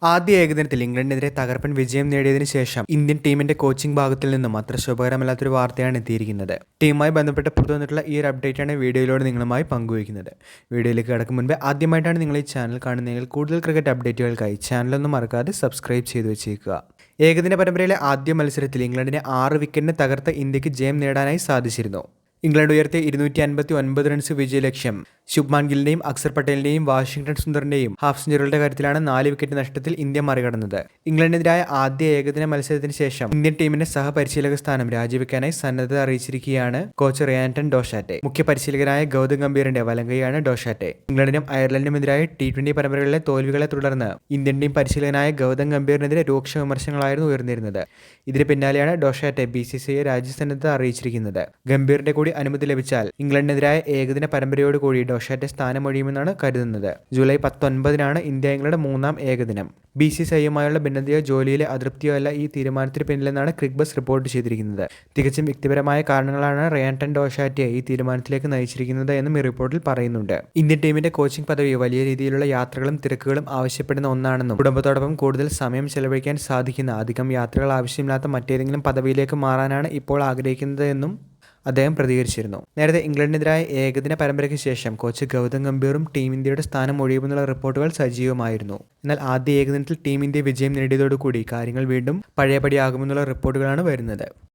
ആദ്യ ഏകദിനത്തിൽ ഇംഗ്ലണ്ടിനെതിരെ തകർപ്പൻ വിജയം നേടിയതിനു ശേഷം ഇന്ത്യൻ ടീമിന്റെ കോച്ചിംഗ് ഭാഗത്തിൽ നിന്നും അത്ര ശുഭകരമല്ലാത്തൊരു വാർത്തയാണ് എത്തിയിരിക്കുന്നത്. ടീമുമായി ബന്ധപ്പെട്ട് പുറത്തു വന്നിട്ടുള്ള ഈ ഒരു അപ്ഡേറ്റാണ് വീഡിയോയിലൂടെ നിങ്ങളുമായി പങ്കുവയ്ക്കുന്നത്. വീഡിയോയിലേക്ക് കടക്കും മുൻപ് ആദ്യമായിട്ടാണ് നിങ്ങൾ ഈ ചാനൽ കാണുന്നതെങ്കിൽ കൂടുതൽ ക്രിക്കറ്റ് അപ്ഡേറ്റുകൾക്കായി ചാനലൊന്നും മറക്കാതെ സബ്സ്ക്രൈബ് ചെയ്തു വെച്ചേക്കുക. ഏകദിന പരമ്പരയിലെ ആദ്യ മത്സരത്തിൽ ഇംഗ്ലണ്ടിനെ 6 വിക്കറ്റിന് തകർത്ത് ഇന്ത്യക്ക് ജയം നേടാനായി സാധിച്ചിരുന്നു. ഇംഗ്ലണ്ട് ഉയർത്തിയ 259 റൺസ് വിജയലക്ഷ്യം ശുഭ്മാൻ ഗില്ലിന്റെയും അക്സർ പട്ടേലിന്റെയും വാഷിംഗ്ടൺ സുന്ദറിന്റെയും ഹാഫ് സെഞ്ചുറികളുടെ കാര്യത്തിലാണ് 4 വിക്കറ്റ് നഷ്ടത്തിൽ ഇന്ത്യ മറികടന്നത്. ഇംഗ്ലണ്ടിനെതിരായ ആദ്യ ഏകദിന മത്സരത്തിന് ശേഷം ഇന്ത്യൻ ടീമിന്റെ സഹപരിശീലക സ്ഥാനം രാജിവെക്കാനായി സന്നദ്ധത അറിയിച്ചിരിക്കുകയാണ് കോച്ച് റിയാൻടൺ ഡോഷാറ്റെ. മുഖ്യ പരിശീലകനായ ഗൗതം ഗംഭീറിന്റെ വലങ്കൈയാണ് ഡോഷാറ്റെ. ഇംഗ്ലണ്ടിനും അയർലൻഡിനുമെതിരായ T20 പരമ്പരകളിലെ തോൽവികളെ തുടർന്ന് ഇന്ത്യൻ ടീം പരിശീലകനായ ഗൗതം ഗംഭീറിനെതിരെ രൂക്ഷ വിമർശനങ്ങളായിരുന്നു ഉയർന്നിരുന്നത്. ഇതിന് പിന്നാലെയാണ് ഡോഷാറ്റെ BCCI രാജ്യസന്നദ്ധത അറിയിച്ചിരിക്കുന്നത്. ഗംഭീറിന്റെ കൂടി അനുമതി ലഭിച്ചാൽ ഇംഗ്ലണ്ടിനെതിരായ ഏകദിന പരമ്പരയോട് കൂടി ഡോഷാറ്റെ സ്ഥാനമൊഴിയുമെന്നാണ് കരുതുന്നത്. ജൂലൈ 19 ഇന്ത്യ ഇംഗ്ലണ്ട് 3ാം ഏകദിനം. BCCIയുമായുള്ള ഭിന്നതയോ ജോലിയിലെ അതൃപ്തിയോ അല്ല ഈ തീരുമാനത്തിന് പിന്നിലെന്നാണ് ക്രിക്ബസ് റിപ്പോർട്ട് ചെയ്തിരിക്കുന്നത്. തികച്ചും വ്യക്തിപരമായ കാരണങ്ങളാണ് റിയാൻടൺ ഡോഷാറ്റെ ഈ തീരുമാനത്തിലേക്ക് നയിച്ചിരിക്കുന്നത് എന്നും ഈ റിപ്പോർട്ടിൽ പറയുന്നുണ്ട്. ഇന്ത്യൻ ടീമിന്റെ കോച്ചിംഗ് പദവി വലിയ രീതിയിലുള്ള യാത്രകളും തിരക്കുകളും ആവശ്യപ്പെടുന്ന ഒന്നാണെന്നും കുടുംബത്തോടൊപ്പം കൂടുതൽ സമയം ചെലവഴിക്കാൻ സാധിക്കുന്ന അധികം യാത്രകൾ ആവശ്യമില്ലാത്ത മറ്റേതെങ്കിലും പദവിയിലേക്ക് മാറാനാണ് ഇപ്പോൾ ആഗ്രഹിക്കുന്നത് എന്നും അദ്ദേഹം പ്രതികരിച്ചിരുന്നു. നേരത്തെ ഇംഗ്ലണ്ടിനെതിരായ ഏകദിന പരമ്പരയ്ക്ക് ശേഷം കോച്ച് ഗൗതം ഗംഭീറും ടീം ഇന്ത്യയുടെ സ്ഥാനം ഒഴിയുമെന്നുള്ള റിപ്പോർട്ടുകൾ സജീവമായിരുന്നു. എന്നാൽ ആദ്യ ഏകദിനത്തിൽ ടീം ഇന്ത്യ വിജയം നേടിയതോടുകൂടി കാര്യങ്ങൾ വീണ്ടും പഴയപടിയാകുമെന്നുള്ള റിപ്പോർട്ടുകളാണ് വരുന്നത്.